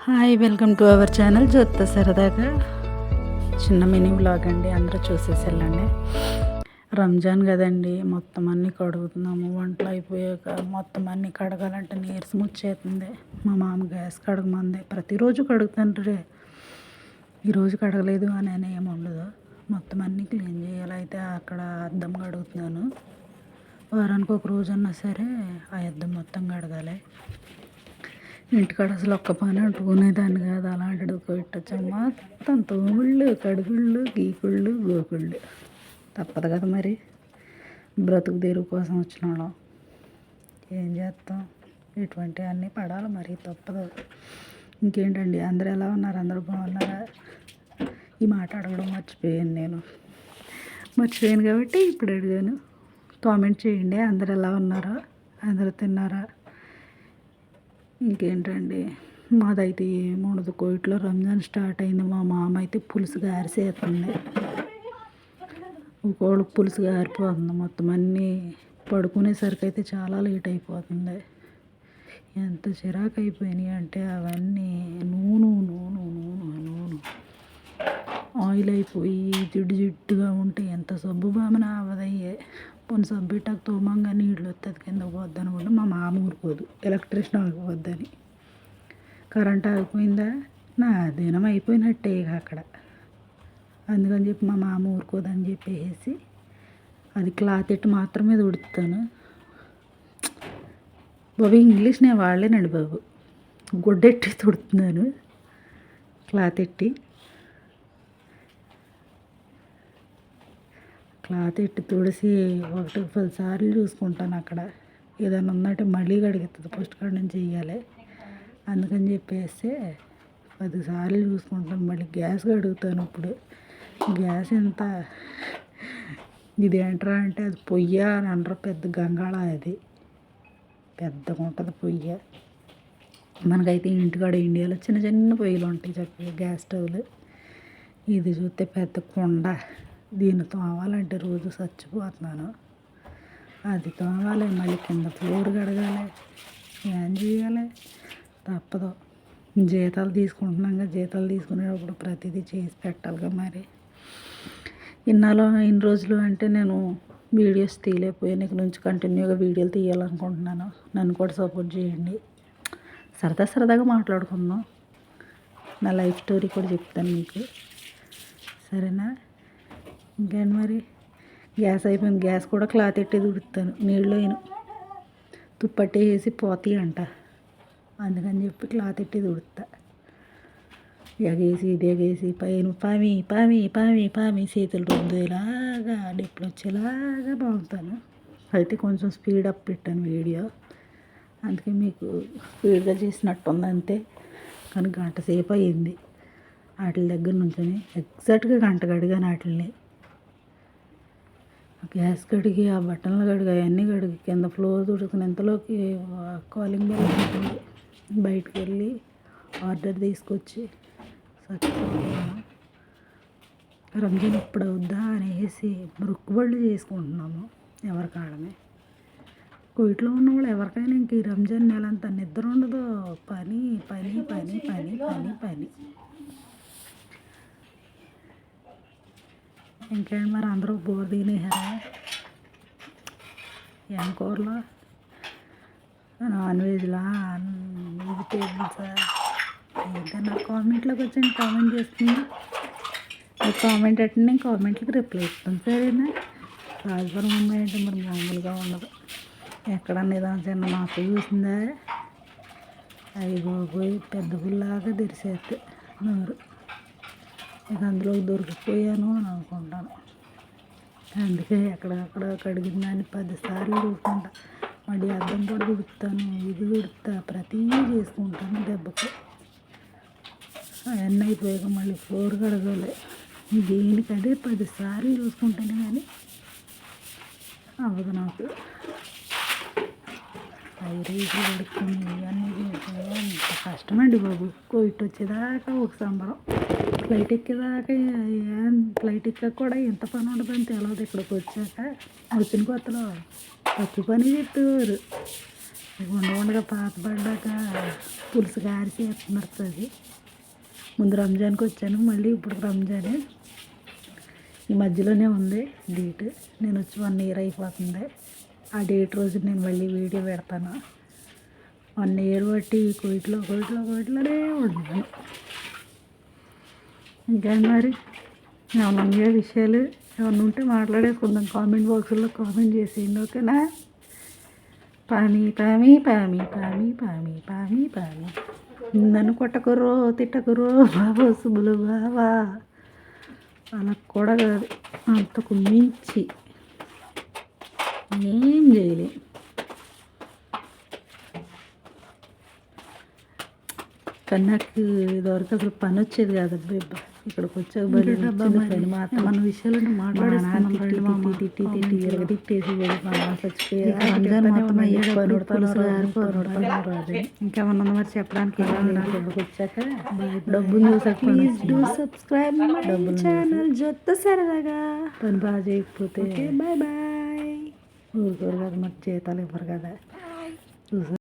Hi, welcome to our channel జ్యోతితో సరదాగా. చిన్న మినీ వ్లాగ్ అండి, అందరూ చూసేసి వెళ్ళండి. రంజాన్ కదండి, మొత్తం అన్నీ కడుగుతున్నాము. వంటలు అయిపోయాక మొత్తం అన్నీ కడగాలంటే నీరసం వచ్చేస్తుంది. మా మామ గ్యాస్ కడగమంది. ప్రతిరోజు కడుగుతుంటారే, ఈరోజు కడగలేదు అని ఏమి ఉండదు. మొత్తం అన్నీ క్లీన్ చేయాలి. అయితే అక్కడ అద్దం కడుగుతున్నాను. వారానికి ఒక రోజు అన్నా సరే ఆ అద్దం మొత్తం కడగాలి. ఇంటికాడ అసలు ఒక్క పని అంటుకునేదాన్ని కాదు, అలాంటిది పెట్టచ్చు. మొత్తం తోముళ్ళు, కడుగుళ్ళు, గీకుళ్ళు, గోకుళ్ళు. తప్పదు కదా మరి, బ్రతుకు తెరువు కోసం వచ్చిన వాళ్ళం ఏం చేస్తాం. ఇటువంటి అన్నీ పడాలి మరి, తప్పదు. ఇంకేంటండి, అందరూ ఎలా ఉన్నారు? అందరూ బాగున్నారా? ఈ మాట అడగడం మర్చిపోయాను కాబట్టి ఇప్పుడు అడిగాను. కామెంట్ చేయండి, అందరు ఎలా ఉన్నారో, అందరూ తిన్నారా? ఇంకేంటండి, మాదైతే ఏముండదు. కోయిట్లో రంజాన్ స్టార్ట్ అయింది. మా మామ అయితే పులుసు గారిసేస్తుంది. ఒకళ్ళు పులుసు గారిపోతుంది. మొత్తం అన్నీ పడుకునేసరికి అయితే చాలా లేట్ అయిపోతుంది. ఎంత చిరాకు అయిపోయినాయి అంటే అవన్నీ నూనె ఆయిల్ అయిపోయి జిడ్డు జిడ్డుగా ఉంటే ఎంత సబ్బు బామన అవదయ్యే. కొన్ని సబ్బిట్టాక తోమంగా నీళ్ళు వస్తుంది, కింద పోద్ది అనుకుంటే మా మామ ఊరుకోదు, ఎలక్ట్రిషన్ ఆగిపోద్దని. కరెంట్ ఆగిపోయిందా నా దినం అయిపోయినట్టే ఇక అక్కడ. అందుకని చెప్పి మా మామ ఊరుకోదని చెప్పేసి అది క్లాత్ ఎట్టి మాత్రమే తుడుతాను. బాబు ఇంగ్లీష్ నేను వాడలేనండి బాబు, గుడ్డెట్టి తుడుతున్నాను, క్లాత్ ఎట్టి తుడిసి 1-10 సార్లు చూసుకుంటాను. అక్కడ ఏదైనా ఉందంటే మళ్ళీ కడుగుతుంది, ఫస్ట్ కాడ నుంచి చెయ్యాలి. అందుకని చెప్పేసి 10 సార్లు చూసుకుంటాను. మళ్ళీ గ్యాస్ కడుగుతాను. ఇప్పుడు గ్యాస్ ఎంత ఇది ఏంటరా అంటే అది పొయ్య అని అంటారు, పెద్ద గంగాళ, అది పెద్దగా ఉంటుంది పొయ్య. మనకైతే ఇంటికాడ ఇండియాలో చిన్న చిన్న పొయ్యిలు ఉంటాయి చక్కగా, గ్యాస్ స్టవ్లు. ఇది చూస్తే పెద్ద కొండ. దీన్ని తోమాలంటే రోజు చచ్చిపోతున్నాను. అది తోమాలి, మళ్ళీ కింద ఫ్లోర్ కడగాలి, ఏం చేయాలి, తప్పదు. జీతాలు తీసుకుంటున్నాగా, జీతాలు తీసుకునేటప్పుడు ప్రతిదీ చేసి పెట్టాలిగా మరి. ఇన్ని రోజులు అంటే నేను వీడియోస్ తీయలేకపోయాను. ఇక నుంచి కంటిన్యూగా వీడియోలు తీయాలనుకుంటున్నాను. నన్ను కూడా సపోర్ట్ చేయండి. సరదాగా మాట్లాడుకుందాం. నా లైఫ్ స్టోరీ కూడా చెప్తాను మీకు, సరేనా? ఇంకేంటి మరి, గ్యాస్ అయిపోయింది. గ్యాస్ కూడా క్లాత్ ఎట్టి తుడుతాను, నీళ్ళు అయిన తుప్పట్టి వేసి పోతాయి అంట. అందుకని చెప్పి క్లాత్ ఎట్టి తుడుతా. ఎగేసి ఇదేగేసి పైన పామి చేతులు రుద్దేలాగా డిప్పులు వచ్చేలాగా బాగుతాను. అయితే కొంచెం స్పీడప్ పెట్టాను వీడియో, అందుకే మీకు స్పీడ్గా చేసినట్టుంది అంతే. కానీ గంట సేపు అయ్యింది వాటి దగ్గర నుంచి. ఎగ్జాక్ట్గా గంట కడిగాను వాటిని. గ్యాస్ కడిగి, ఆ బట్టలు కడిగి, అవన్నీ కడిగి, కింద ఫ్లోర్ తుడుకుని ఇంతలోకి కాలింగ్ బెల్ ఉంటుంది. బయటికి వెళ్ళి ఆర్డర్ తీసుకొచ్చి చచ్చిపోతున్నాను. రంజాన్ ఇప్పుడు అవుద్దా అనేసి మొక్కుబళ్ళు చేసుకుంటున్నాము ఎవరికాడమే. కోయిట్లో ఉన్న వాళ్ళు ఎవరికైనా ఇంక ఈ రంజాన్ నెల అంతా నిద్ర ఉండదు. పని పని పని పని పని పని. ఇంకేంటి మరి, అందరూ బోర్ తినేసారా? ఏం కూరలో, నాన్ వెజ్లా, వెజిటేబుల్సా? ఏదైనా కామెంట్లోకి వచ్చి కామెంట్ చేస్తుంది. మీరు కామెంట్ అంటే నేను కామెంట్లకి రిప్లై ఇస్తాను, సరేనా? రాజపురం అమ్మాయి అంటే మరి మామూలుగా ఉండదు. ఎక్కడన్నా ఏదైనా చిన్న మాకు చూసిందా, అవి పోయి పెద్ద గుల్లాగా తెరిసేస్తే నోరు. ఇక అందులోకి దొరికిపోయాను అని అనుకుంటాను. అందుకే ఎక్కడక్కడ కడిగిన దాన్ని 10 సార్లు చూసుకుంటా. మళ్ళీ అద్దం కూడా తుడుతాను, ఇది తుడుతా, ప్రతిదీ చేసుకుంటాను దెబ్బకి. అవన్నీ అయిపోయాక మళ్ళీ ఫ్లోర్ కడగాలి. దేనికి అదే 10 సార్లు చూసుకుంటాను కానీ అవ్వదు నాకు. రైస్ కడుక్కుని ఇవన్నీ ఎంత కష్టమండి బాబు. కోవిడ్ వచ్చేదాకా ఒక సంబరం, ఫ్లైట్ ఎక్కేదాకా ఫ్లైట్ ఎక్కాక కూడా ఎంత పని ఉండదని తెలియదు. ఇక్కడికి వచ్చాక వచ్చిన కొత్తలో తక్కువ పని చెప్పేవారు. ఉండగా పాత పడ్డాక పులుసు గారిసి ఎత్తునడుతుంది. ముందు రంజాన్కి వచ్చాను, మళ్ళీ ఇప్పుడు రంజాన్ ఈ మధ్యలోనే ఉంది డేట్. నేను వచ్చి 1 ఇయర్ అయిపోతుంది. ఆ డేట్ రోజు నేను మళ్ళీ వీడియో పెడతాను. 1 ఇయర్ బట్టి కోయిట్లోనే ఉన్నాను. ఇంకా మరి ఏమన్నా విషయాలు ఏమన్నా ఉంటే మాట్లాడేసుకుందాం. కామెంట్ బాక్స్లో కామెంట్ చేసేయండి, ఓకేనా? పామి నన్ను కొట్టకురో తిట్టకురో బాబా సుబ్బులు బావా. అలా కూడా కాదు, అంతకు మించి ఏం చేయలే. కానీ నాకు ఇదివరకు అసలు పని వచ్చేది కాదు అబ్బా. ఇక్కడికి వచ్చాక పని మా అత్త మన విషయాలు మాట్లాడేసి ఇంకేమన్నా మరి చెప్పడానికి వచ్చాక డబ్బులు చూసాక సబ్స్క్రైబ్ డబ్బులు ఛానల్ జొత్త సరదాగా. పని బాగా చేయకపోతే బాయ్ ఊరుకోరు కదా, మరి జీతాలు ఇవ్వరు కదా.